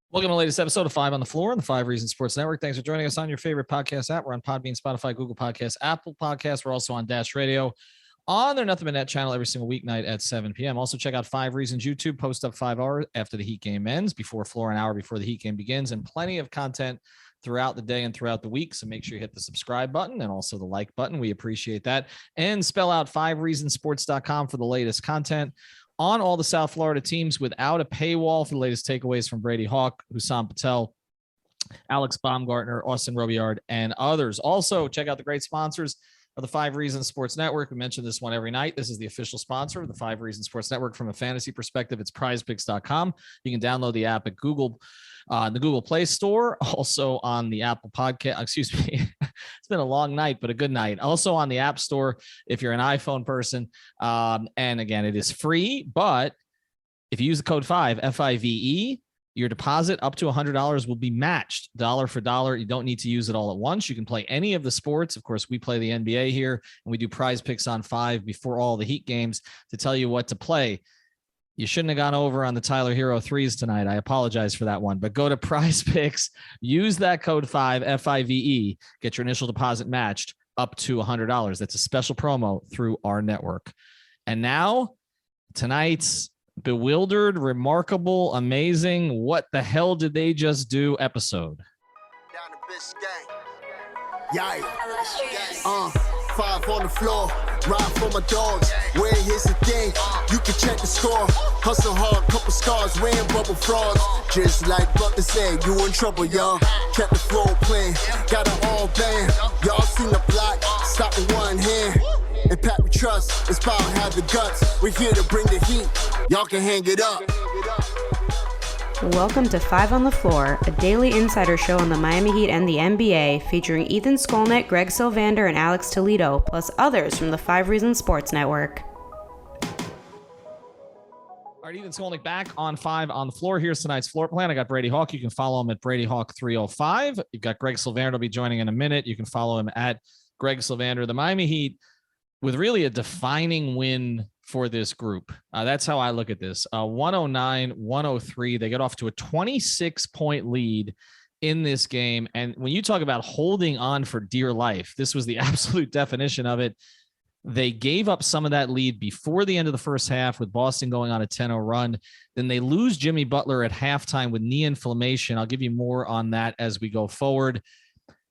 Welcome to the latest episode of Five on the Floor on the Five Reasons Sports Network. Thanks for joining us on your favorite podcast app. We're on Podbean, Spotify, Google Podcasts, Apple Podcasts. We're also on Dash Radio on their Nothing But Net channel every single weeknight at 7 p.m. Also, check out Five Reasons YouTube. Post up 5 hours after the Heat game ends, before Floor, an hour before the Heat game begins, and plenty of content throughout the day and throughout the week. So make sure you hit the subscribe button and also the like button. We appreciate that. And spell out fivereasonsports.com for the latest content on all the South Florida teams without a paywall for the latest takeaways from Brady Hawk, Hussam Patel, Alex Baumgartner, Austin Robillard, and others. Also, check out the great sponsors of the Five Reasons Sports Network. We mention this one every night. This is the official sponsor of the Five Reasons Sports Network. From a fantasy perspective, it's prizepicks.com. You can download the app at Google, the Google Play Store, also on the Apple Podcast. Excuse me. It's been a long night, but a good night. Also on the App Store if you're an iPhone person. And again, it is free, but if you use the code FIVE, your deposit up to $100 will be matched dollar for dollar. You don't need to use it all at once. You can play any of the sports. Of course, we play the NBA here, and we do prize picks on 5 before all the Heat games to tell you what to play. You shouldn't have gone over on the Tyler Hero threes tonight. I apologize for that one, but go to Prize Picks, use that code FIVE, get your initial deposit matched up to $100. That's a special promo through our network. And now tonight's bewildered, remarkable, amazing, what the hell did they just do episode. Down the bitch gang. Yeah. 5 on the floor, ride for my dogs. Where here's the thing, you can check the score. Hustle hard, couple scars, wearing bubble frauds. Just like Butler said, you in trouble, y'all. Kept the floor playing, got it all banned. Y'all seen the block, stop with one hand. And Pat we trust, it's power, have the guts. We're here to bring the heat, y'all can hang it up. Welcome to Five on the Floor, a daily insider show on the Miami Heat and the NBA, featuring Ethan Skolnick, Greg Sylvander, and Alex Toledo, plus others from the Five Reasons Sports Network. All right, Ethan Skolnick back on 5 on the Floor. Here's tonight's floor plan. I got Brady Hawk. You can follow him at Brady Hawk 305. You've got Greg Sylvander will be joining in a minute. You can follow him at Greg Sylvander. The Miami Heat, with really a defining win for this group. That's how I look at this. 109-103. They get off to a 26-point lead in this game. And when you talk about holding on for dear life, this was the absolute definition of it. They gave up some of that lead before the end of the first half with Boston going on a 10-0 run. Then they lose Jimmy Butler at halftime with knee inflammation. I'll give you more on that as we go forward.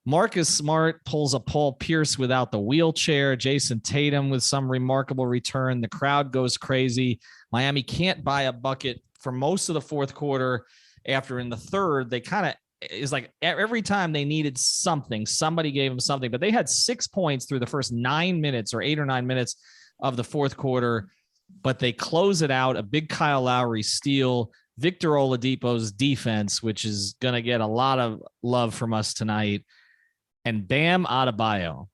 Marcus Smart pulls a Paul Pierce without the wheelchair. Jason Tatum with some remarkable return. The crowd goes crazy. Miami can't buy a bucket for most of the fourth quarter. After in the third, they kind of is like every time they needed something, somebody gave them something. But they had 6 points through the first 9 minutes or 8 or 9 minutes of the fourth quarter. But they close it out. A big Kyle Lowry steal. Victor Oladipo's defense, which is going to get a lot of love from us tonight. And Bam Adebayo,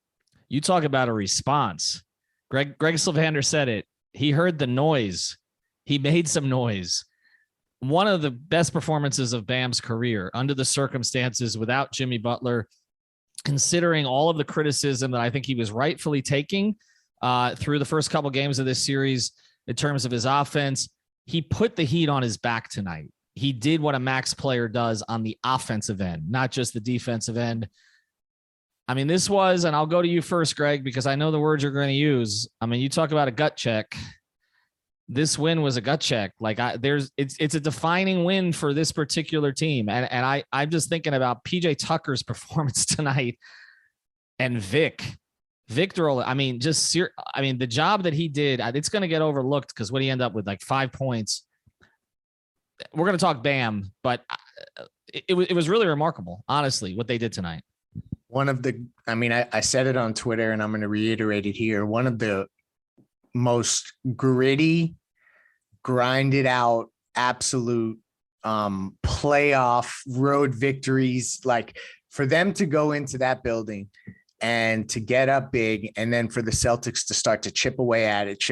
you talk about a response. Greg Sylvander said it. He heard the noise. He made some noise. One of the best performances of Bam's career under the circumstances without Jimmy Butler, considering all of the criticism that I think he was rightfully taking through the first couple games of this series in terms of his offense. He put the Heat on his back tonight. He did what a max player does on the offensive end, not just the defensive end. I mean, this was, and I'll go to you first, Greg, because I know the words you're going to use. I mean, you talk about a gut check. This win was a gut check. Like it's a defining win for this particular team. And I'm just thinking about PJ Tucker's performance tonight and Victor. I mean, the job that he did, it's going to get overlooked because what he ended up with, like 5 points. We're going to talk Bam, but it was really remarkable, honestly, what they did tonight. I said it on Twitter and I'm going to reiterate it here. One of the most gritty, grinded out, absolute playoff road victories. Like for them to go into that building and to get up big, and then for the Celtics to start to chip away at it,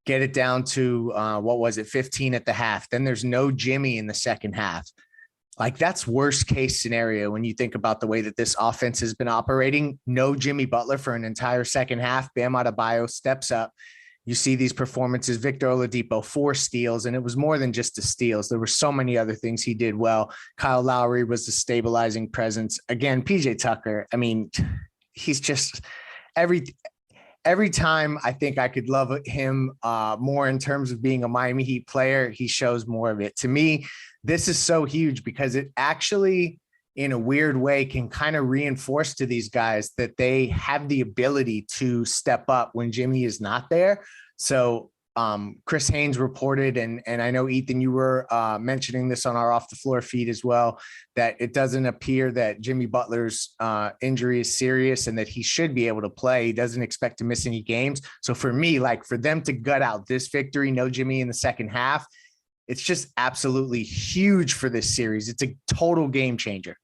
get it down to 15 at the half. Then there's no Jimmy in the second half. Like that's worst case scenario when you think about the way that this offense has been operating. No Jimmy Butler for an entire second half. Bam Adebayo steps up. you see these performances, Victor Oladipo, 4 steals, and it was more than just the steals. There were so many other things he did well. Kyle Lowry was the stabilizing presence. Again, PJ Tucker, I mean, he's just every time I think I could love him more in terms of being a Miami Heat player, he shows more of it. To me, this is so huge because it actually, in a weird way, can kind of reinforce to these guys that they have the ability to step up when Jimmy is not there. So Chris Haynes reported, and I know, Ethan, you were mentioning this on our Off the Floor feed as well, that it doesn't appear that Jimmy Butler's injury is serious and that he should be able to play. He doesn't expect to miss any games. So for me, like, for them to gut out this victory, no Jimmy in the second half, it's just absolutely huge for this series. It's a total game changer.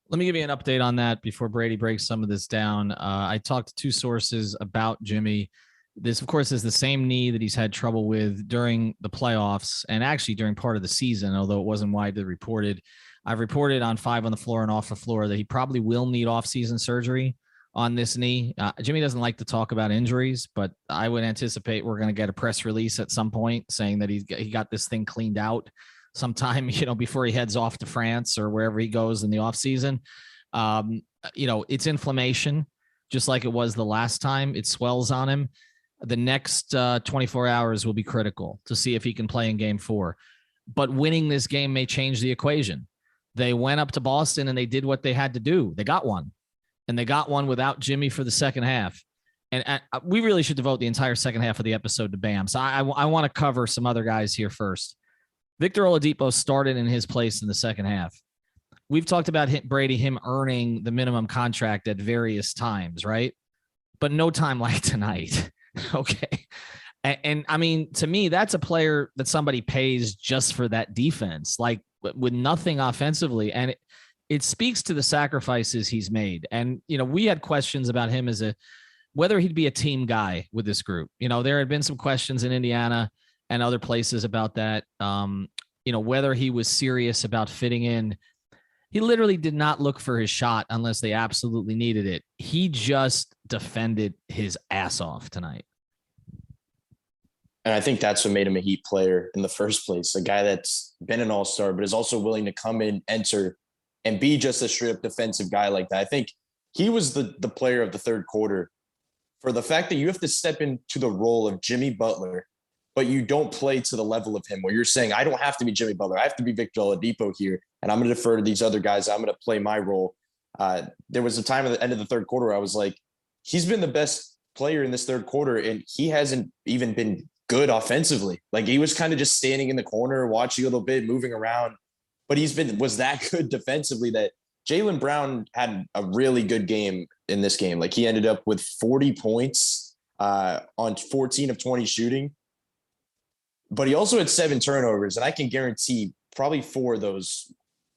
Let me give you an update on that before Brady breaks some of this down. I talked to 2 sources about Jimmy. This, of course, is the same knee that he's had trouble with during the playoffs and actually during part of the season, although it wasn't widely reported. I've reported on 5 on the Floor and Off the Floor that he probably will need off-season surgery on this knee. Jimmy doesn't like to talk about injuries, but I would anticipate we're going to get a press release at some point saying that he got this thing cleaned out sometime, before he heads off to France or wherever he goes in the off season. It's inflammation, just like it was the last time. It swells on him. The next 24 hours will be critical to see if he can play in game 4, but winning this game may change the equation. They went up to Boston and they did what they had to do. They got one, and they got one without Jimmy for the second half. And we really should devote the entire second half of the episode to Bam. So I want to cover some other guys here first. Victor Oladipo started in his place in the second half. We've talked about him earning the minimum contract at various times, right? But no time like tonight. Okay. And I mean, to me, that's a player that somebody pays just for that defense, like with nothing offensively. And it speaks to the sacrifices he's made. And, we had questions about him as whether he'd be a team guy with this group. There had been some questions in Indiana and other places about that, whether he was serious about fitting in. He literally did not look for his shot unless they absolutely needed it. He just defended his ass off tonight. And I think that's what made him a Heat player in the first place, a guy that's been an all-star, but is also willing to come in, enter, and be just a straight-up defensive guy like that. I think he was the player of the third quarter for the fact that you have to step into the role of Jimmy Butler, but you don't play to the level of him, where you're saying, I don't have to be Jimmy Butler. I have to be Victor Oladipo here, and I'm going to defer to these other guys. I'm going to play my role. There was a time at the end of the third quarter where I was like, he's been the best player in this third quarter, and he hasn't even been good offensively. Like, he was kind of just standing in the corner, watching a little bit, moving around, but was that good defensively that Jaylen Brown had a really good game in this game. Like, he ended up with 40 points on 14 of 20 shooting. But he also had 7 turnovers, and I can guarantee probably 4 of those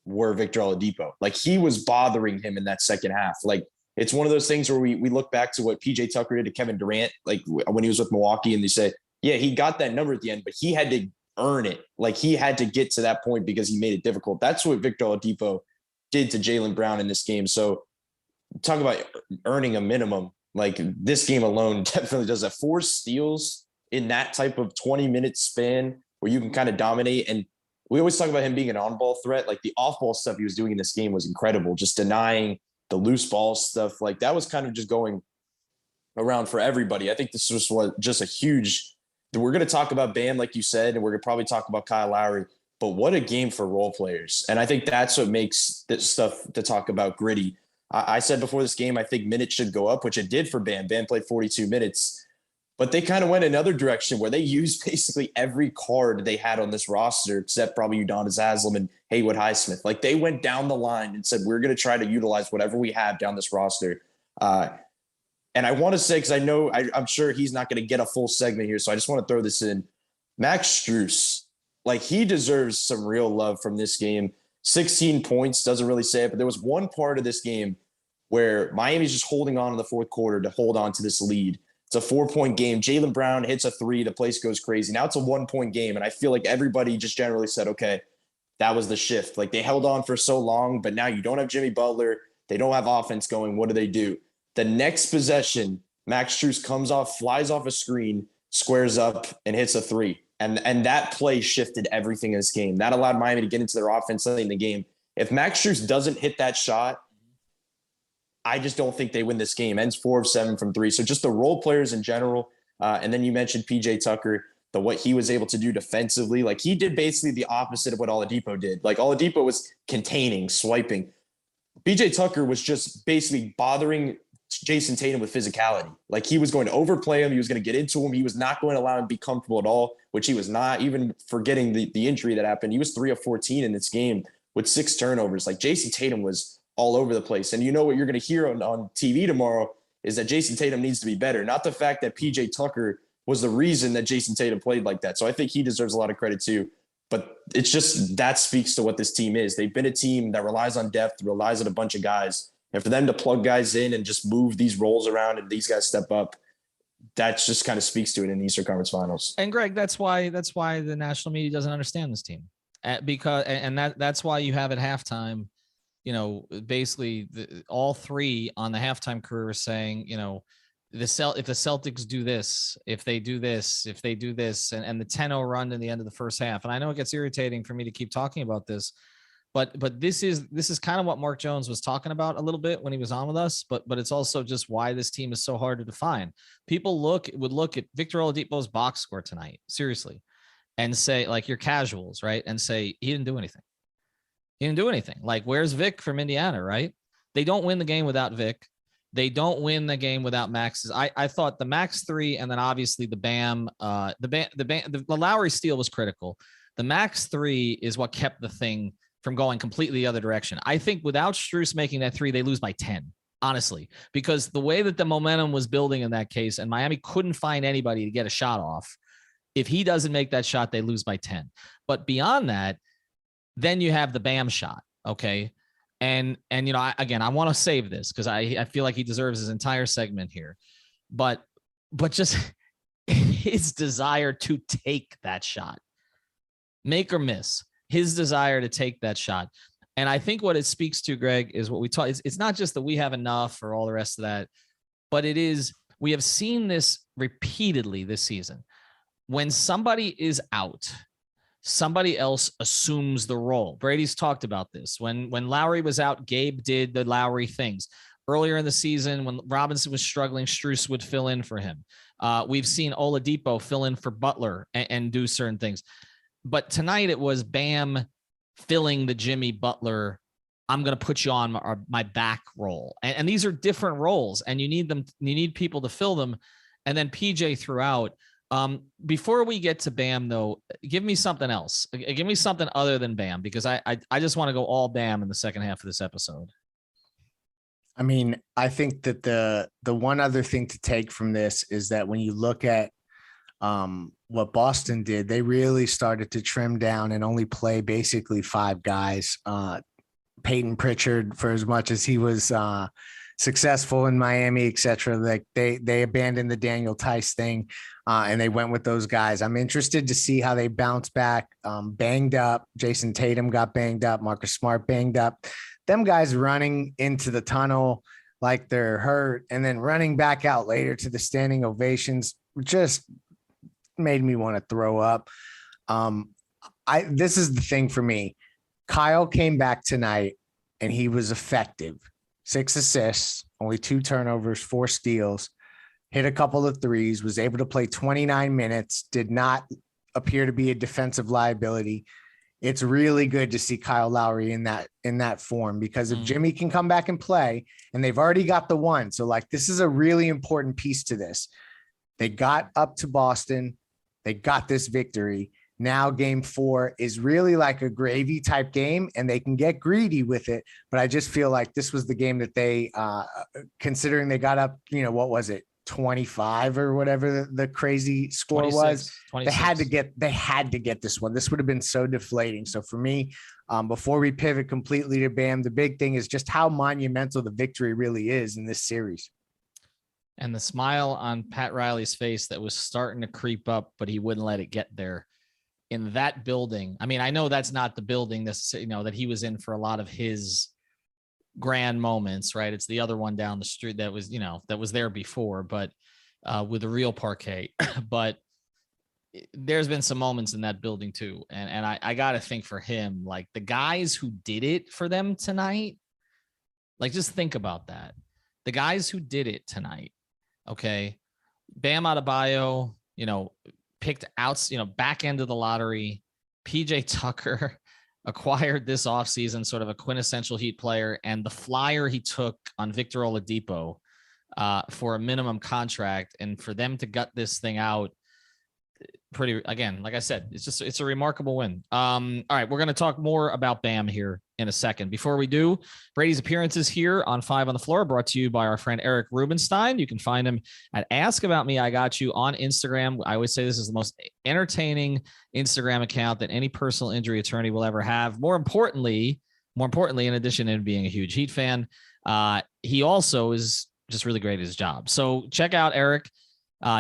were Victor Oladipo. Like, he was bothering him in that second half. Like, it's one of those things where we look back to what PJ Tucker did to Kevin Durant, like when he was with Milwaukee, and they say, yeah, he got that number at the end, but he had to earn it. Like, he had to get to that point because he made it difficult. That's what Victor Oladipo did to Jaylen Brown in this game. So talk about earning a minimum. Like, this game alone definitely does that. 4 steals in that type of 20-minute span where you can kind of dominate. And we always talk about him being an on-ball threat. Like, the off-ball stuff he was doing in this game was incredible. Just denying the loose ball stuff. Like, that was kind of just going around for everybody. I think this was just a huge – we're going to talk about Bam, like you said, and we're going to probably talk about Kyle Lowry. But what a game for role players. And I think that's what makes this stuff to talk about gritty. I said before this game, I think minutes should go up, which it did for Bam. Bam played 42 minutes. But they kind of went another direction where they used basically every card they had on this roster, except probably Udonis Haslem and Haywood Highsmith. Like, they went down the line and said, we're going to try to utilize whatever we have down this roster. And I want to say, because I'm sure he's not going to get a full segment here, so I just want to throw this in. Max Strus, like, he deserves some real love from this game. 16 points, doesn't really say it, but there was one part of this game where Miami's just holding on in the fourth quarter to hold on to this lead. It's a 4-point game. Jaylen Brown hits a 3. The place goes crazy. Now it's a 1-point game. And I feel like everybody just generally said, okay, that was the shift. Like, they held on for so long, but now you don't have Jimmy Butler. They don't have offense going. What do? The next possession, Max Strus comes off, flies off a screen, squares up and hits a three. And that play shifted everything in this game. That allowed Miami to get into their offense late in the game. If Max Strus doesn't hit that shot, I just don't think they win this game. Ends 4 of 7 from 3. So just the role players in general. And then you mentioned PJ Tucker, what he was able to do defensively. Like, he did basically the opposite of what Oladipo did. Like, Oladipo was containing, swiping. PJ Tucker was just basically bothering Jason Tatum with physicality. Like, he was going to overplay him. He was going to get into him. He was not going to allow him to be comfortable at all, which he was not. Even forgetting the injury that happened, he was 3 of 14 in this game with 6 turnovers. Like, Jason Tatum was all over the place. And you know what you're going to hear on TV tomorrow is that Jason Tatum needs to be better. Not the fact that PJ Tucker was the reason that Jason Tatum played like that. So I think he deserves a lot of credit too. But it's just, that speaks to what this team is. They've been a team that relies on depth, relies on a bunch of guys. And for them to plug guys in and just move these roles around and these guys step up, that just kind of speaks to it in the Eastern Conference Finals. And Greg, that's why the national media doesn't understand this team, that's why you have at halftime, basically all three on the halftime crew are saying, if the Celtics do this, if they do this, and the 10-0 run in the end of the first half. And I know it gets irritating for me to keep talking about this, but this is kind of what Mark Jones was talking about a little bit when he was on with us, but it's also just why this team is so hard to define. People would look at Victor Oladipo's box score tonight, seriously, and say, like, you're casuals, right? And say, he didn't do anything. He didn't do anything. Like, where's Vic from Indiana, right? They don't win the game without Vic. They don't win the game without Max's. I thought the Max 3, and then obviously the Bam, the Lowry steal was critical. The Max 3 is what kept the thing from going completely the other direction. I think without Strus making that 3, they lose by 10, honestly, because the way that the momentum was building in that case, and Miami couldn't find anybody to get a shot off. If he doesn't make that shot, they lose by 10. But beyond that, then you have the Bam shot. Okay. And I want to save this because I feel like he deserves his entire segment here, but just his desire to take that shot, make or miss, his desire to take that shot. And I think what it speaks to, Greg, is what we talk. It's not just that we have enough or all the rest of that, but it is, we have seen this repeatedly this season. When somebody is out, somebody else assumes the role. Brady's talked about this. When Lowry was out, Gabe did the Lowry things. Earlier in the season, when Robinson was struggling, Strus would fill in for him. We've seen Oladipo fill in for Butler and do certain things. But tonight it was Bam filling the Jimmy Butler, I'm going to put you on my back role. And these are different roles, and you need people to fill them. And then PJ throughout. Before we get to Bam, though, give me something else. Give me something other than Bam, because I just want to go all Bam in the second half of this episode. I mean, I think that the one other thing to take from this is that when you look at what Boston did, they really started to trim down and only play basically 5 guys. Peyton Pritchard, for as much as he was successful in Miami, et cetera, like they abandoned the Daniel Tice thing. And they went with those guys. I'm interested to see how they bounce back. Banged up. Jason Tatum got banged up. Marcus Smart banged up. Them guys running into the tunnel like they're hurt and then running back out later to the standing ovations just made me want to throw up. This is the thing for me. Kyle came back tonight and he was effective. 6 assists, only 2 turnovers, 4 steals. Hit a couple of threes, was able to play 29 minutes, did not appear to be a defensive liability. It's really good to see Kyle Lowry in that form, because if Jimmy can come back and play, and they've already got the one. So like, this is a really important piece to this. They got up to Boston. They got this victory. Now game 4 is really like a gravy type game, and they can get greedy with it. But I just feel like this was the game that they, considering they got up, what was it? 25 or whatever the crazy score 26, was. 26. They had to get this one. This would have been so deflating. So for me, before we pivot completely to Bam, the big thing is just how monumental the victory really is in this series. And the smile on Pat Riley's face that was starting to creep up, but he wouldn't let it get there in that building. I mean, I know that's not the building that he was in for a lot of his grand moments, right? It's the other one down the street that was there before, but with a real parquet. But there's been some moments in that building too. And I got to think for him, like the guys who did it for them tonight, like just think about that. The guys who did it tonight, okay, Bam Adebayo, picked out, back end of the lottery. PJ Tucker acquired this offseason, sort of a quintessential Heat player, and the flyer he took on Victor Oladipo for a minimum contract, and for them to gut this thing out, again, like I said, it's a remarkable win. All right, we're going to talk more about Bam here in a second. Before we do, Brady's appearances here on 5 on the Floor brought to you by our friend Eric Rubenstein. You can find him at Ask About Me, I Got You on Instagram. I always say this is the most entertaining Instagram account that any personal injury attorney will ever have. More importantly, in addition to being a huge Heat fan, he also is just really great at his job. So check out Eric.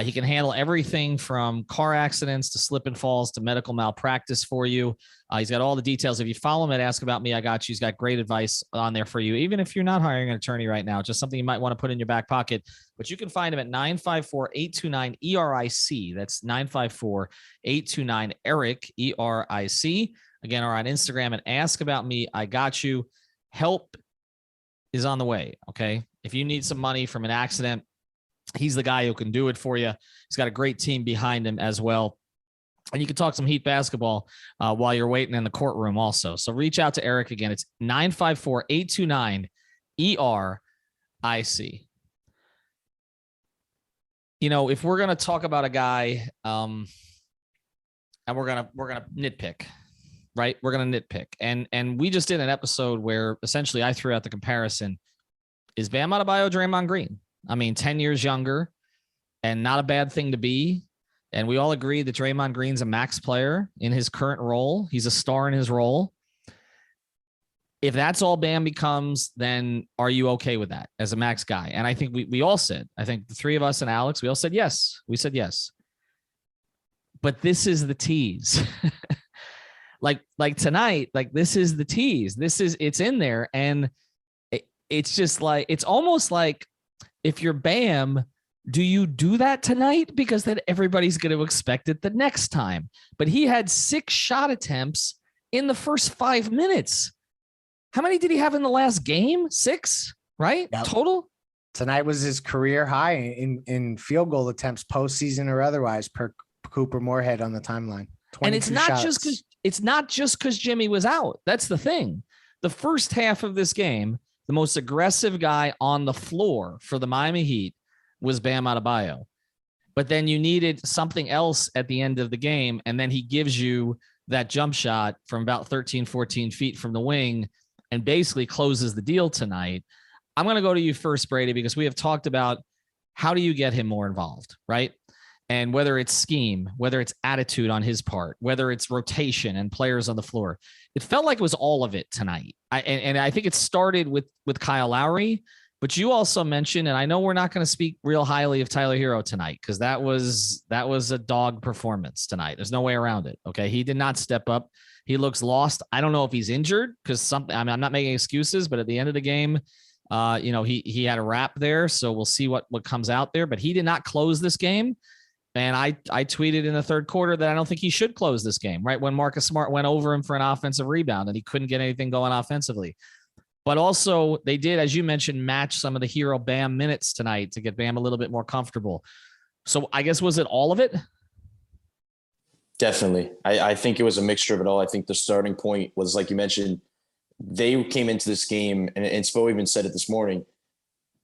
He can handle everything from car accidents to slip and falls to medical malpractice for you. He's got all the details. If you follow him at Ask About Me, I Got You. He's got great advice on there for you, even if you're not hiring an attorney right now, just something you might want to put in your back pocket. But you can find him at 954-829-ERIC. That's 954-829-ERIC, E-R-I-C. Again, or on Instagram at Ask About Me, I Got You. Help is on the way, okay? If you need some money from an accident, he's the guy who can do it for you. He's got a great team behind him as well. And you can talk some Heat basketball while you're waiting in the courtroom also. So reach out to Eric again. It's 954-829-ERIC. If we're going to talk about a guy and we're going to nitpick, right? We're going to nitpick. And we just did an episode where essentially I threw out the comparison. Is Bam Adebayo Draymond Green? 10 years younger and not a bad thing to be. And we all agree that Draymond Green's a max player in his current role. He's a star in his role. If that's all Bam becomes, then are you okay with that as a max guy? And I think we all said, I think the three of us and Alex, we all said yes. We said yes. But this is the tease. like tonight, this is the tease. It's in there. And it's just like, it's almost like, if you're Bam, do you do that tonight? Because then everybody's going to expect it the next time. But he had 6 shot attempts in the first 5 minutes. How many did he have in the last game? 6, right? Yep. Total? Tonight was his career high in field goal attempts, postseason or otherwise, per Cooper Moorhead on the timeline. And it's not just because Jimmy was out. That's the thing. The first half of this game, the most aggressive guy on the floor for the Miami Heat was Bam Adebayo. But then you needed something else at the end of the game, and then he gives you that jump shot from about 13, 14 feet from the wing and basically closes the deal tonight. I'm going to go to you first, Brady, because we have talked about how do you get him more involved, right? And whether it's scheme, whether it's attitude on his part, whether it's rotation and players on the floor, it felt like it was all of it tonight. And I think it started with Kyle Lowry, but you also mentioned, and I know we're not going to speak real highly of Tyler Hero tonight, because that was a dog performance tonight. There's no way around it. Okay. He did not step up. He looks lost. I don't know if he's injured because I'm not making excuses, but at the end of the game, he had a wrap there. So we'll see what comes out there, but he did not close this game. And I tweeted in the third quarter that I don't think he should close this game, right? When Marcus Smart went over him for an offensive rebound and he couldn't get anything going offensively. But also they did, as you mentioned, match some of the Hero Bam minutes tonight to get Bam a little bit more comfortable. So I guess, was it all of it? Definitely. I think it was a mixture of it all. I think the starting point was, like you mentioned, they came into this game, and Spo even said it this morning,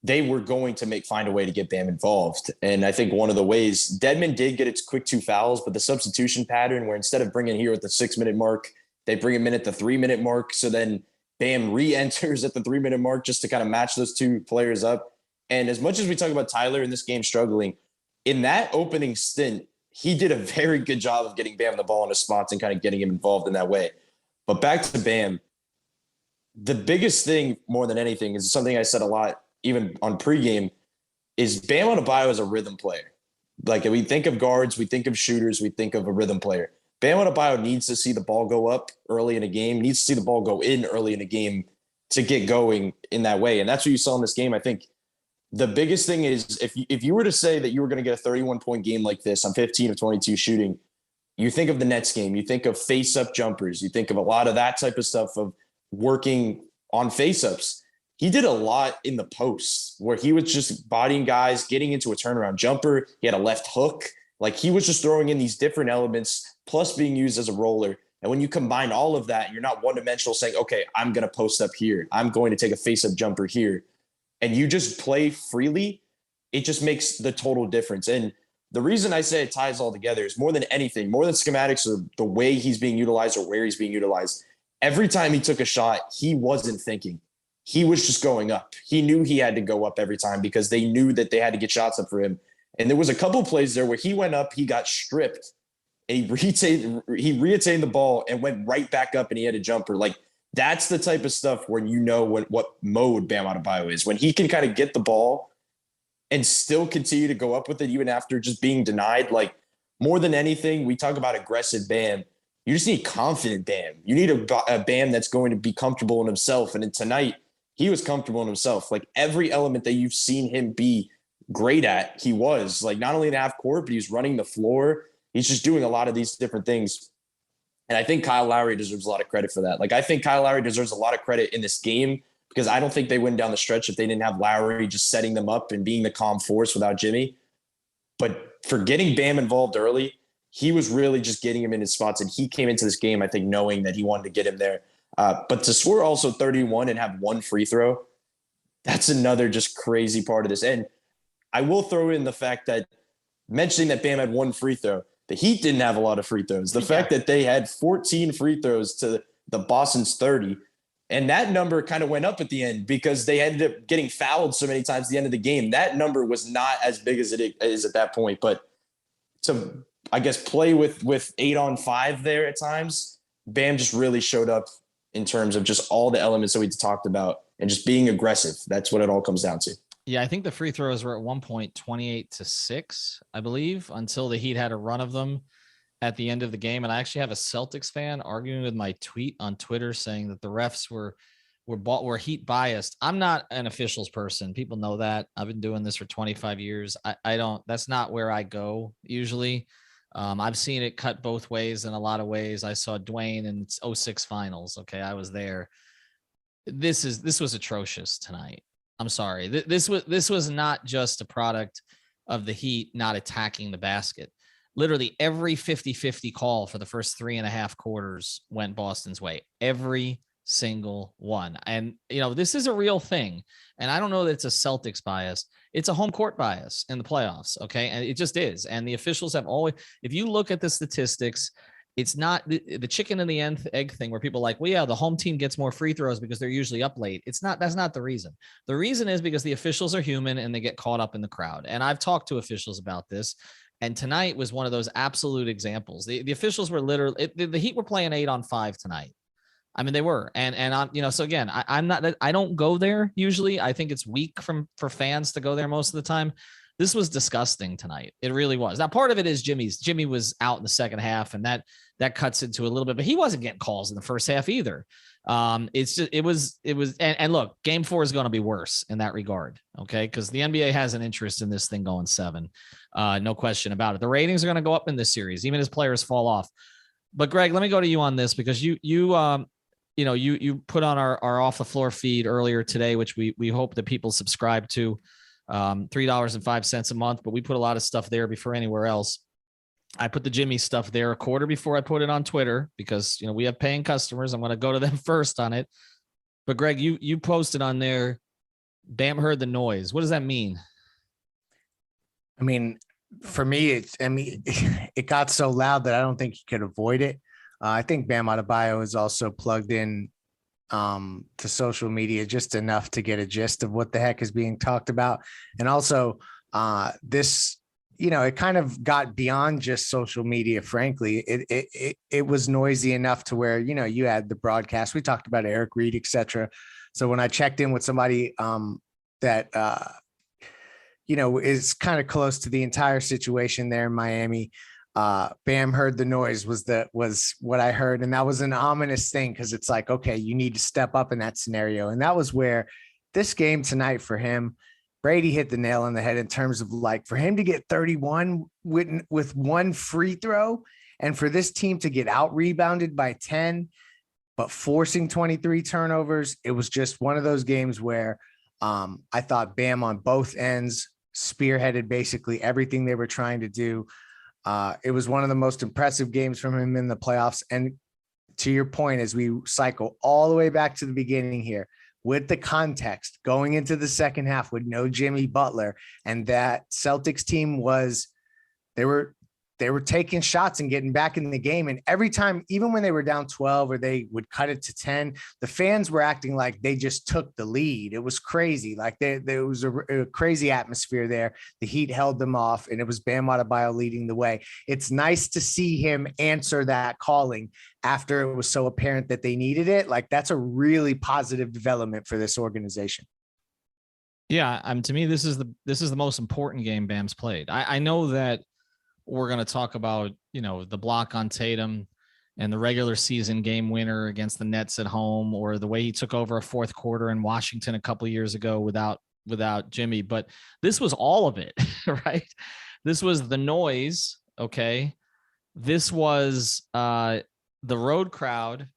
they were going to find a way to get Bam involved. And I think one of the ways, Dedmon did get its quick 2 fouls, but the substitution pattern where instead of bringing Hero at the 6-minute mark, they bring him in at the 3-minute mark. So then Bam re-enters at the 3-minute mark just to kind of match those two players up. And as much as we talk about Tyler in this game struggling, in that opening stint, he did a very good job of getting Bam the ball in his spots and kind of getting him involved in that way. But back to Bam, the biggest thing more than anything is something I said a lot, even on pregame, is Bam Adebayo is a rhythm player. Like, we think of guards, we think of shooters, we think of a rhythm player. Bam Adebayo needs to see the ball go up early in a game, needs to see the ball go in early in a game to get going in that way. And that's what you saw in this game. I think the biggest thing is if you were to say that you were going to get a 31-point game like this on 15 of 22 shooting, You think of the Nets game, you think of face-up jumpers, you think of a lot of that type of stuff of working on face-ups. He did a lot in the post where he was just bodying guys, getting into a turnaround jumper. He had a left hook. Like, he was just throwing in these different elements, plus being used as a roller. And when you combine all of that, you're not one-dimensional saying, okay, I'm going to post up here. I'm going to take a face-up jumper here. And you just play freely. It just makes the total difference. And the reason I say it ties all together is more than anything, more than schematics or the way he's being utilized or where he's being utilized. Every time he took a shot, he wasn't thinking. He was just going up. He knew he had to go up every time because they knew that they had to get shots up for him. And there was a couple plays there where he went up, he got stripped, and he re-attained the ball and went right back up, and he had a jumper. Like, that's the type of stuff where you know what mode Bam Adebayo is. When he can kind of get the ball and still continue to go up with it even after just being denied. Like, more than anything, we talk about aggressive Bam. You just need confident Bam. You need a Bam that's going to be comfortable in himself. And tonight, he was comfortable in himself. Like, every element that you've seen him be great at, he was. Like, not only in half court, but he's running the floor. He's just doing a lot of these different things. And I think Kyle Lowry deserves a lot of credit for that. Like, I think Kyle Lowry deserves a lot of credit in this game because I don't think they win down the stretch if they didn't have Lowry just setting them up and being the calm force without Jimmy. But for getting Bam involved early, he was really just getting him in his spots. And he came into this game, I think, knowing that he wanted to get him there. But to score also 31 and have one free throw, that's another just crazy part of this. And I will throw in the fact that mentioning that Bam had one free throw, the Heat didn't have a lot of free throws. The fact that they had 14 free throws to the Boston's 30, and that number kind of went up at the end because they ended up getting fouled so many times at the end of the game. That number was not as big as it is at that point. But to, I guess, play with 8-on-5 there at times, Bam just really showed up in terms of just all the elements that we talked about and just being aggressive. That's what it all comes down to. Yeah, I think the free throws were at one point 28-6, I believe, until the Heat had a run of them at the end of the game. And I actually have a Celtics fan arguing with my tweet on Twitter saying that the refs were Heat biased. I'm not an officials person. People know that. I've been doing this for 25 years. I don't, that's not where I go usually. I've seen it cut both ways in a lot of ways. I saw Dwayne in 06 finals. Okay. I was there. This was atrocious tonight. I'm sorry. This was not just a product of the Heat not attacking the basket. Literally every 50-50 call for the first 3.5 quarters went Boston's way. Every single one. And, this is a real thing. And I don't know that it's a Celtics bias. It's a home court bias in the playoffs. Okay. And it just is. And the officials have always, if you look at the statistics, it's not the chicken and the egg thing where people are like, well, yeah, the home team gets more free throws because they're usually up late. That's not the reason. The reason is because the officials are human and they get caught up in the crowd. And I've talked to officials about this. And tonight was one of those absolute examples. The officials were literally, the Heat were playing 8-on-5 tonight. I mean, they were. And I'm, so again, I don't go there usually. I think it's weak for fans to go there most of the time. This was disgusting tonight. It really was. Now, part of it is Jimmy was out in the second half, and that cuts into a little bit, but he wasn't getting calls in the first half either. It's just, it was, and look, game 4 is going to be worse in that regard. Okay. Cause the NBA has an interest in this thing going 7. No question about it. The ratings are going to go up in this series, even as players fall off. But Greg, let me go to you on this because you put on our off the floor feed earlier today, which we hope that people subscribe to. $3.05 a month, but we put a lot of stuff there before anywhere else. I put the Jimmy stuff there a quarter before I put it on Twitter because, we have paying customers. I'm going to go to them first on it. But Greg, you posted on there, Bam heard the noise. What does that mean? I mean, for me, it got so loud that I don't think you could avoid it. I think Bam Adebayo is also plugged in to social media just enough to get a gist of what the heck is being talked about. And also this, it kind of got beyond just social media. Frankly, it was noisy enough to where, you had the broadcast, we talked about Eric Reed, etc. So when I checked in with somebody that, is kind of close to the entire situation there in Miami, Bam heard the noise was what I heard. And that was an ominous thing. Cause it's like, okay, you need to step up in that scenario. And that was where this game tonight for him, Brady hit the nail on the head in terms of like for him to get 31 with one free throw And for this team to get out rebounded by 10, but forcing 23 turnovers, it was just one of those games where I thought Bam on both ends spearheaded basically everything they were trying to do. It was one of the most impressive games from him in the playoffs. And to your point, as we cycle all the way back to the beginning here, with the context going into the second half with no Jimmy Butler, and that Celtics team they were taking shots and getting back in the game. And every time, even when they were down 12 or they would cut it to 10, the fans were acting like they just took the lead. It was crazy. Like there was a crazy atmosphere there. The Heat held them off, and it was Bam Adebayo leading the way. It's nice to see him answer that calling after it was so apparent that they needed it. Like, that's a really positive development for this organization. Yeah. To me, this is the most important game Bam's played. I know that we're going to talk about, the block on Tatum and the regular season game winner against the Nets at home, or the way he took over a fourth quarter in Washington a couple of years ago without Jimmy. But this was all of it, right? This was the noise. Okay. This was the road crowd.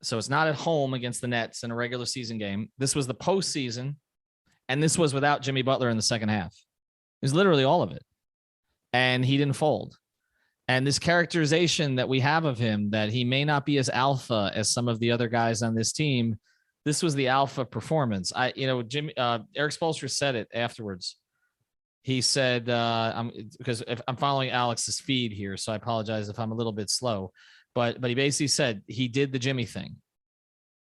So it's not at home against the Nets in a regular season game. This was the postseason. And this was without Jimmy Butler in the second half. It was literally all of it. And he didn't fold. And this characterization that we have of him, that he may not be as alpha as some of the other guys on this team, this was the alpha performance. Jimmy, Eric Spoelstra said it afterwards. He said, because if I'm following Alex's feed here, so I apologize if I'm a little bit slow, but he basically said he did the Jimmy thing.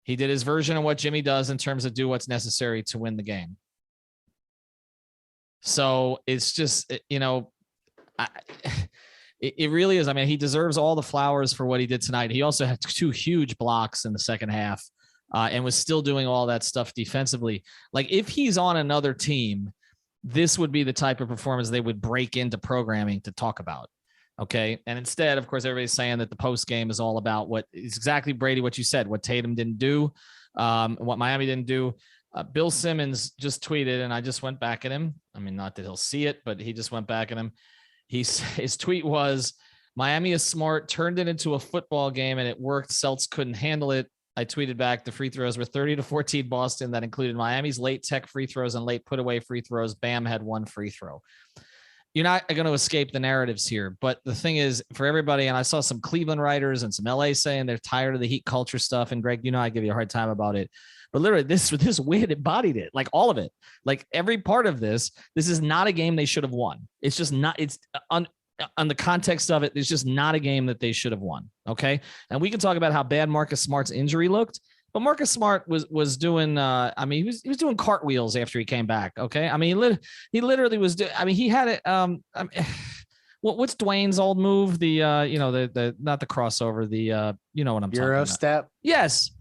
He did his version of what Jimmy does in terms of do what's necessary to win the game. So it's just, it really is. I mean, he deserves all the flowers for what he did tonight. He also had 2 huge blocks in the second half and was still doing all that stuff defensively. Like, if he's on another team, this would be the type of performance they would break into programming to talk about. Okay. And instead, of course, everybody's saying that the post game is all about what is exactly, Brady, what you said, what Tatum didn't do, what Miami didn't do. Bill Simmons just tweeted, and I just went back at him. I mean, not that he'll see it, but he just went back at him. His tweet was, Miami is smart, turned it into a football game, and it worked. Celts couldn't handle it. I tweeted back, the free throws were 30-14 Boston. That included Miami's late tech free throws and late put away free throws. Bam had 1 free throw. You're not going to escape the narratives here. But the thing is, for everybody, and I saw some Cleveland writers and some LA saying they're tired of the Heat culture stuff. And Greg, I give you a hard time about it. But literally, this win embodied it, like all of it, like every part of this. This is not a game they should have won. It's just not. It's on the context of it. It's just not a game that they should have won. Okay, and we can talk about how bad Marcus Smart's injury looked, but Marcus Smart was doing. He was doing cartwheels after he came back. Okay, I mean he literally was. He had it. What's Dwayne's old move? The the not the crossover. The you know what I'm talking about. Euro step. Yes.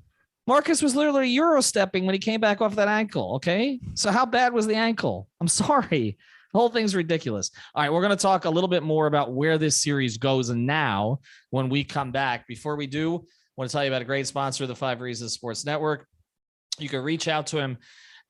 Marcus was literally Euro stepping when he came back off that ankle. Okay. So how bad was the ankle? I'm sorry. The whole thing's ridiculous. All right. We're going to talk a little bit more about where this series goes now when we come back. Before we do, I want to tell you about a great sponsor of the 5 Reasons Sports Network. You can reach out to him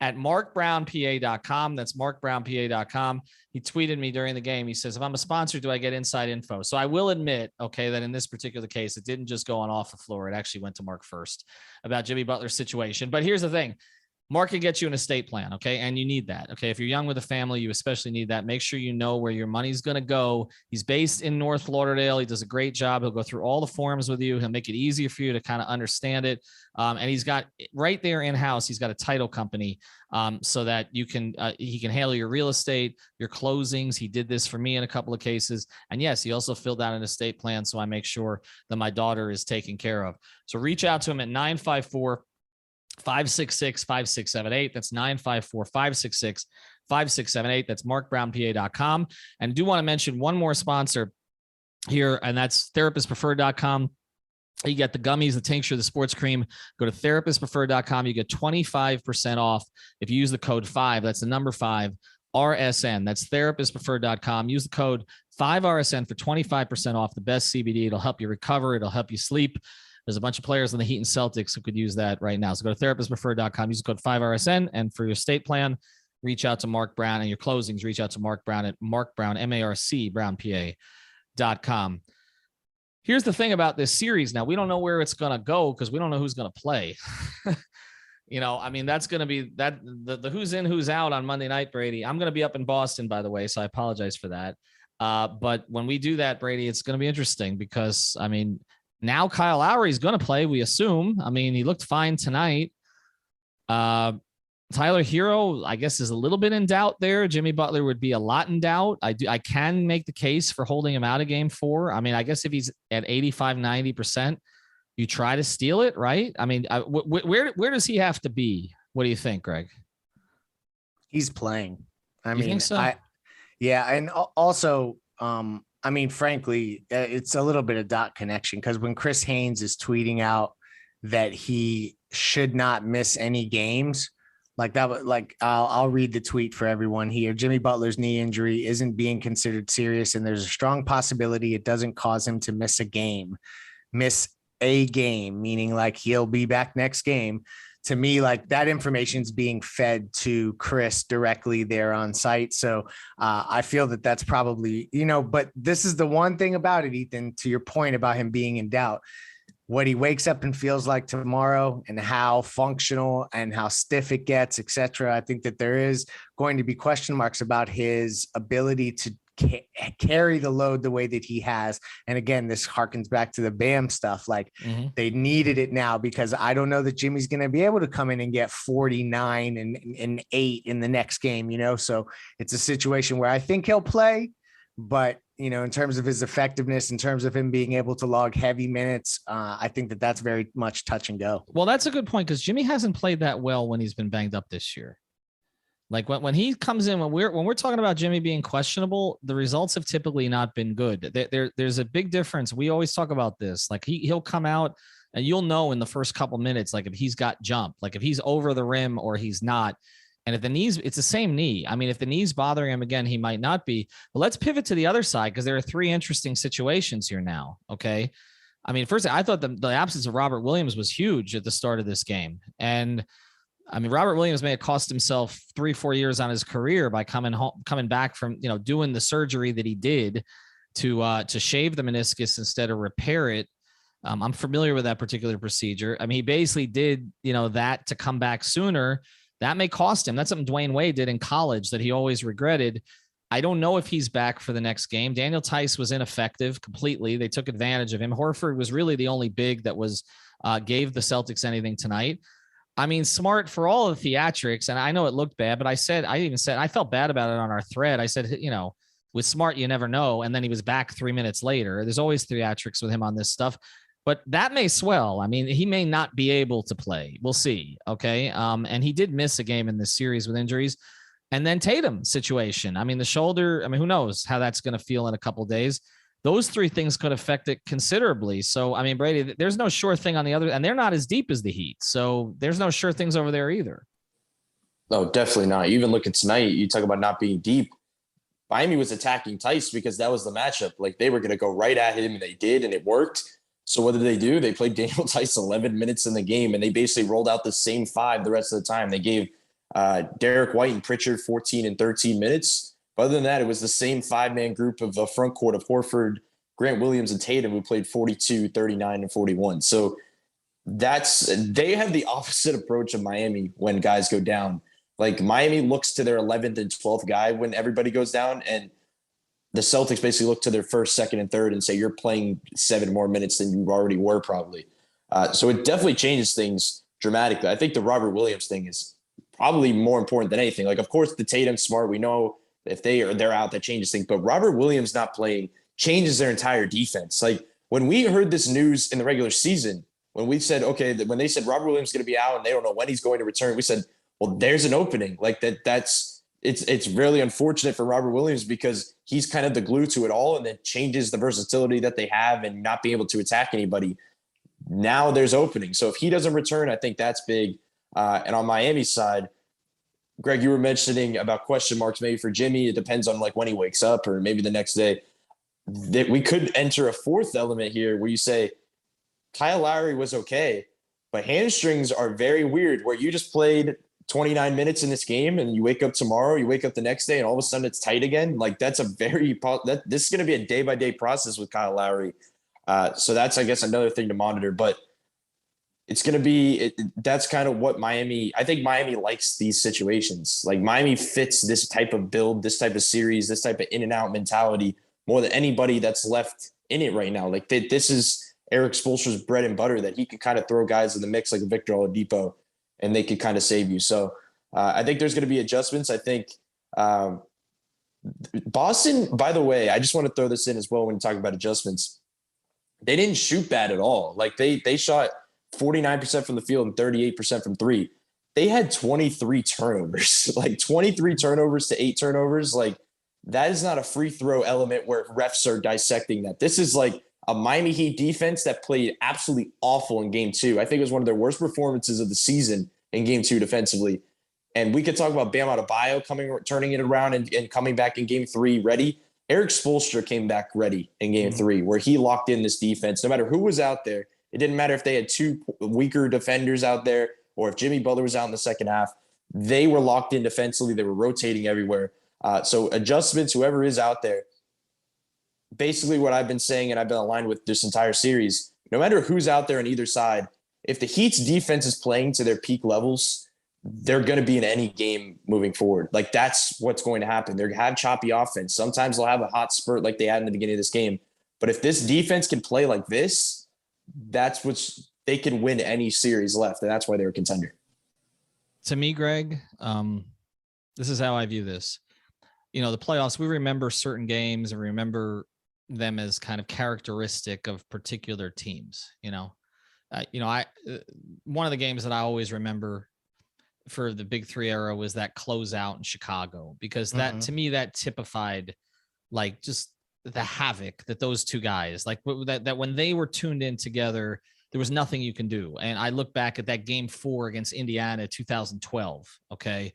at markbrownpa.com. That's markbrownpa.com. He tweeted me during the game. He says, if I'm a sponsor, do I get inside info? So I will admit, okay, that in this particular case, it didn't just go on off the floor. It actually went to Mark first about Jimmy Butler's situation. But here's the thing. Mark can get you an estate plan, okay? And you need that, okay? If you're young with a family, you especially need that. Make sure you know where your money's going to go. He's based in North Lauderdale. He does a great job. He'll go through all the forms with you. He'll make it easier for you to kind of understand it. And he's got right there in-house, he's got a title company so that you can he can handle your real estate, your closings. He did this for me in a couple of cases. And yes, he also filled out an estate plan, so I make sure that my daughter is taken care of. So reach out to him at 954-566-5678. That's 954-566-5678. That's markbrownpa.com. And I do want to mention one more sponsor here, and that's therapistpreferred.com. You get the gummies, the tincture, the sports cream. Go to therapistpreferred.com. You get 25% off if you use the code 5. That's the number 5, RSN. That's therapistpreferred.com. Use the code 5RSN for 25% off the best CBD. It'll help you recover. It'll help you sleep. There's a bunch of players on the Heat and Celtics who could use that right now. So go to therapistpreferred.com. Use the code 5RSN. And for your estate plan, reach out to Mark Brown. And your closings, reach out to Mark Brown at Mark Brown, MARC, brownpa.com. Here's the thing about this series. Now, we don't know where it's going to go because we don't know who's going to play. I mean, that's going to be the who's in, who's out on Monday night, Brady. I'm going to be up in Boston, by the way, so I apologize for that. But when we do that, Brady, it's going to be interesting because, I mean, now Kyle Lowry is going to play, we assume. I mean, he looked fine tonight. Tyler Hero, I guess, is a little bit in doubt there. Jimmy Butler would be a lot in doubt. I can make the case for holding him out of game 4. I mean, I guess if he's at 85, 90%, you try to steal it, right? I mean, where does he have to be? What do you think, Greg? He's playing. I You mean, think so? Yeah. And also, I mean, frankly, it's a little bit of dot connection because when Chris Haynes is tweeting out that he should not miss any games, like that, like I'll read the tweet for everyone here. Jimmy Butler's knee injury isn't being considered serious, and there's a strong possibility it doesn't cause him to miss a game, meaning like he'll be back next game. To me, like that information is being fed to Chris directly there on site. So I feel that that's probably, but this is the one thing about it, Ethan, to your point about him being in doubt, what he wakes up and feels like tomorrow and how functional and how stiff it gets, et cetera. I think that there is going to be question marks about his ability to carry the load the way that he has. And again, this harkens back to the Bam stuff. Like they needed it now because I don't know that Jimmy's going to be able to come in and get 49 and 8 in the next game, so it's a situation where I think he'll play, but in terms of his effectiveness, in terms of him being able to log heavy minutes, I think that that's very much touch and go. Well, that's a good point because Jimmy hasn't played that well when he's been banged up this year. Like when he comes in, when we're talking about Jimmy being questionable, the results have typically not been good. There's a big difference. We always talk about this. Like he'll come out and you'll know in the first couple minutes, like if he's got jump, like if he's over the rim or he's not. And if the knees, it's the same knee. I mean, if the knee's bothering him again, he might not be. But let's pivot to the other side because there are 3 interesting situations here now. Okay. I mean, first, I thought the absence of Robert Williams was huge at the start of this game. And I mean, Robert Williams may have cost himself 3-4 years on his career by coming back from, doing the surgery that he did to shave the meniscus instead of repair it. I'm familiar with that particular procedure. I mean, he basically did, that to come back sooner. That may cost him. That's something Dwayne Wade did in college that he always regretted. I don't know if he's back for the next game. Daniel Tice was ineffective completely. They took advantage of him. Horford was really the only big that was gave the Celtics anything tonight. I mean, Smart, for all the theatrics, and I know it looked bad, but I felt bad about it on our thread. I said, with Smart, you never know. And then he was back 3 minutes later. There's always theatrics with him on this stuff, but that may swell. I mean, he may not be able to play. We'll see. Okay. And he did miss a game in this series with injuries. And then Tatum situation. I mean, the shoulder, who knows how that's going to feel in a couple of days. Those 3 things could affect it considerably. So, I mean, Brady, there's no sure thing on the other, and they're not as deep as the Heat. So there's no sure things over there either. No, definitely not. Even looking tonight, you talk about not being deep. Miami was attacking Tice because that was the matchup. Like they were going to go right at him, and they did, and it worked. So what did they do? They played Daniel Tice 11 minutes in the game, and they basically rolled out the same 5 the rest of the time. They gave Derek White and Pritchard 14 and 13 minutes. But other than that, it was the same 5-man group of the front court of Horford, Grant Williams, and Tatum, who played 42, 39, and 41. So they have the opposite approach of Miami when guys go down. Like Miami looks to their 11th and 12th guy when everybody goes down, and the Celtics basically look to their 1st, 2nd, and 3rd and say, you're playing 7 more minutes than you already were probably. So it definitely changes things dramatically. I think the Robert Williams thing is probably more important than anything. Like, of course, the Tatum Smart, we know if they're out, that changes things. But Robert Williams not playing changes their entire defense. Like when we heard this news in the regular season, when we said, okay, when they said Robert Williams is going to be out and they don't know when he's going to return, we said, well, there's an opening. Like it's really unfortunate for Robert Williams because he's kind of the glue to it all, and it changes the versatility that they have and not being able to attack anybody. Now there's opening. So if he doesn't return, I think that's big. And on Miami's side, Greg, you were mentioning about question marks maybe for Jimmy. It depends on like when he wakes up or maybe the next day. That we could enter a 4th element here where you say Kyle Lowry was okay, but hamstrings are very weird where you just played 29 minutes in this game and you wake up tomorrow, you wake up the next day and all of a sudden it's tight again. Like that's this is going to be a day-by-day process with Kyle Lowry. So that's, I guess, another thing to monitor. But it's going to be that's kind of what Miami. I think Miami likes these situations. Like Miami fits this type of build, this type of series, this type of in and out mentality more than anybody that's left in it right now. Like this is Eric Spoelstra's bread and butter, that he could kind of throw guys in the mix like Victor Oladipo, and they could kind of save you. So I think there's going to be adjustments. I think Boston, by the way, I just want to throw this in as well when you talk about adjustments. They didn't shoot bad at all. Like they shot 49% from the field and 38% from three. They had 23 turnovers, like 23 turnovers to 8 turnovers. Like that is not a free throw element where refs are dissecting that. This is like a Miami Heat defense that played absolutely awful in game 2. I think it was one of their worst performances of the season in game 2 defensively. And we could talk about Bam Adebayo turning it around and coming back in game 3 ready. Eric Spoelstra came back ready in game 3, where he locked in this defense. No matter who was out there, it didn't matter if they had 2 weaker defenders out there or if Jimmy Butler was out in the second half. They were locked in defensively. They were rotating everywhere. So adjustments, whoever is out there, basically what I've been saying and I've been aligned with this entire series, no matter who's out there on either side, if the Heat's defense is playing to their peak levels, they're going to be in any game moving forward. Like that's what's going to happen. They're going to have choppy offense. Sometimes they'll have a hot spurt like they had in the beginning of this game. But if this defense can play like this, that's what's they can win any series left. And that's why they're a contender. To me, Greg, this is how I view this. You know, the playoffs, we remember certain games and remember them as kind of characteristic of particular teams. One of the games that I always remember for the Big 3 era was that closeout in Chicago, because that to me, that typified like just the havoc that those two guys, like that when they were tuned in together, there was nothing you can do. And I look back at that game 4 against Indiana, 2012. Okay.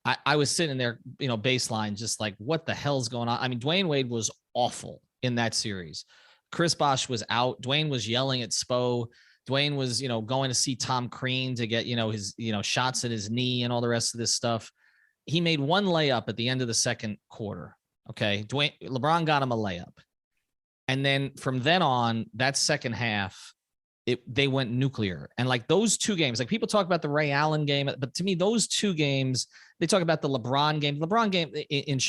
I was sitting there, baseline, just like, what the hell's going on? I mean, Dwayne Wade was awful in that series. Chris Bosh was out. Dwayne was yelling at Spo. Dwayne was, going to see Tom Crean to get, his, shots at his knee and all the rest of this stuff. He made one layup at the end of the second quarter. Okay. LeBron got him a layup. And then from then on, that second half, they went nuclear. And like those 2 games, like people talk about the Ray Allen game, but to me, those 2 games, they talk about the LeBron game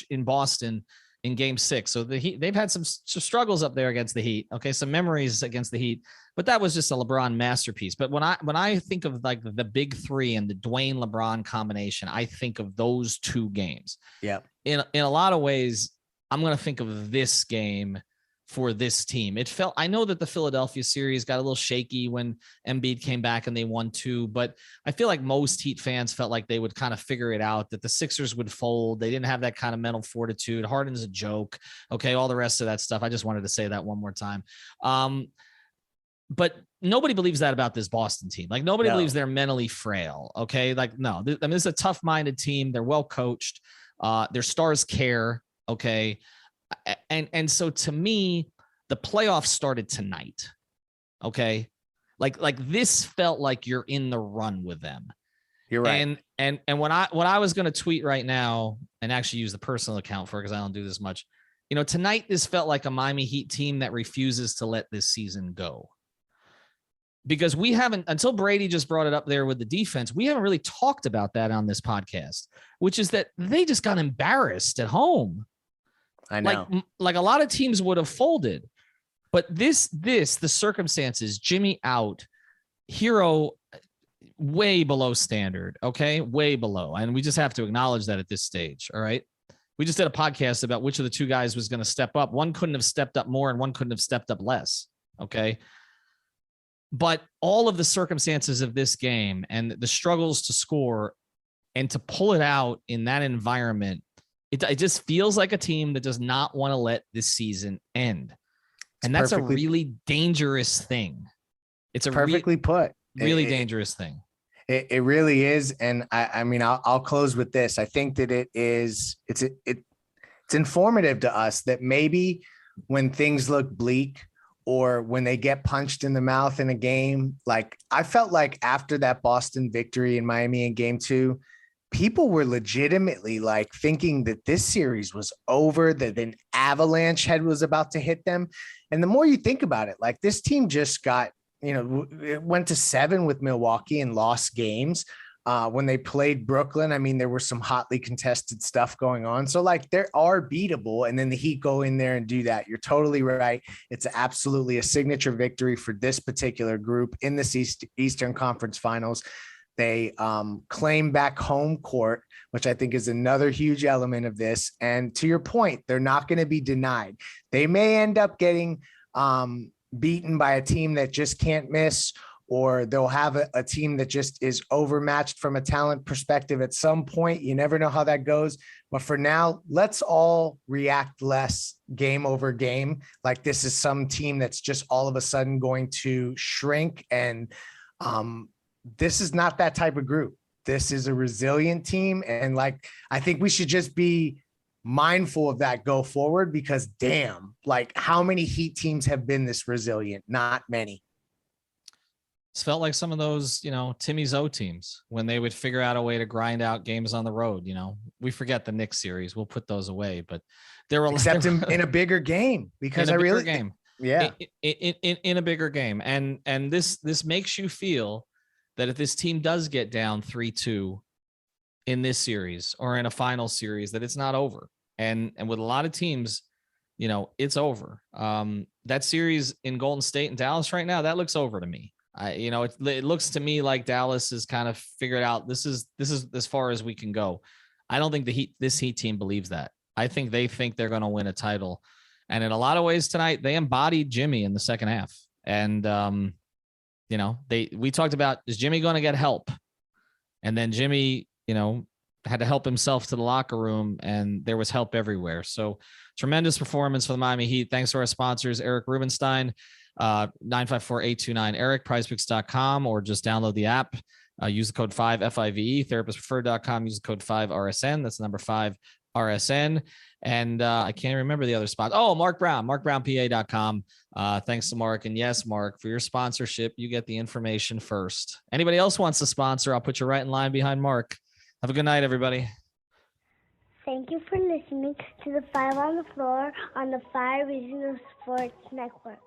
in Boston in game 6. So they've had some struggles up there against the Heat. Okay. Some memories against the Heat, but that was just a LeBron masterpiece. But when I think of like the Big 3 and the Dwayne LeBron combination, I think of those 2 games. Yeah. In a lot of ways, I'm going to think of this game for this team. I know that the Philadelphia series got a little shaky when Embiid came back and they won 2, but I feel like most Heat fans felt like they would kind of figure it out, that the Sixers would fold. They didn't have that kind of mental fortitude. Harden's a joke. Okay. All the rest of that stuff. I just wanted to say that one more time. But nobody believes that about this Boston team. Like nobody believes they're mentally frail. Okay. Like, no, this is a tough-minded team. They're well coached. Their stars care. Okay. And so to me, the playoffs started tonight. Okay. Like this felt like you're in the run with them. You're right. And when I was going to tweet right now and actually use the personal account for it, because I don't do this much, tonight, this felt like a Miami Heat team that refuses to let this season go. Because we haven't, until Brady just brought it up there with the defense, we haven't really talked about that on this podcast, which is that they just got embarrassed at home. I know. Like a lot of teams would have folded, but the circumstances, Jimmy out, Hero way below standard. Okay. Way below. And we just have to acknowledge that at this stage. All right. We just did a podcast about which of the 2 guys was going to step up. One couldn't have stepped up more and one couldn't have stepped up less. Okay. But all of the circumstances of this game and the struggles to score and to pull it out in that environment, it just feels like a team that does not want to let this season end. And that's a really dangerous thing. It's a perfectly put. Really dangerous thing. It really is. And I mean, I'll close with this. I think that it's informative to us that maybe when things look bleak or when they get punched in the mouth in a game, like I felt like after that Boston victory in Miami in game 2, people were legitimately like thinking that this series was over, that an avalanche head was about to hit them. And the more you think about it, like this team just got, it went to 7 with Milwaukee and lost games. When they played Brooklyn, I mean, there was some hotly contested stuff going on. So like they are beatable, and then the Heat go in there and do that. You're totally right. It's absolutely a signature victory for this particular group in the Eastern Conference Finals. They claim back home court, which I think is another huge element of this. And to your point, they're not going to be denied. They may end up getting beaten by a team that just can't miss, or they'll have a team that just is overmatched from a talent perspective at some point. You never know how that goes. But for now, let's all react less game over game. Like this is some team that's just all of a sudden going to shrink. And this is not that type of group. This is a resilient team. And like, I think we should just be mindful of that go forward, because damn, like how many Heat teams have been this resilient? Not many. It's felt like some of those, Timmy Zoe teams when they would figure out a way to grind out games on the road. We forget the Knicks series. We'll put those away, but there were except in a bigger game, because in a bigger game. And this makes you feel that if this team does get down 3-2 in this series or in a final series, that it's not over. And with a lot of teams, it's over. That series in Golden State and Dallas right now, that looks over to me. It looks to me like Dallas has kind of figured out this is as far as we can go. I don't think this Heat team believes that. I think they think they're going to win a title. And in a lot of ways tonight, they embodied Jimmy in the second half. And, we talked about, is Jimmy going to get help? And then Jimmy, had to help himself to the locker room, and there was help everywhere. So tremendous performance for the Miami Heat. Thanks to our sponsors, Eric Rubenstein, 954-829-ERIC, prizepicks.com, or just download the app. Use the code 5 FIVE, therapistpreferred.com. Use the code 5 RSN. That's number 5 RSN. And I can't remember the other spot. Oh, Mark Brown, markbrownpa.com. Thanks to Mark. And yes, Mark, for your sponsorship, you get the information first. Anybody else wants to sponsor, I'll put you right in line behind Mark. Have a good night, everybody. Thank you for listening to the 5 on the Floor on the 5 Regional Sports Network.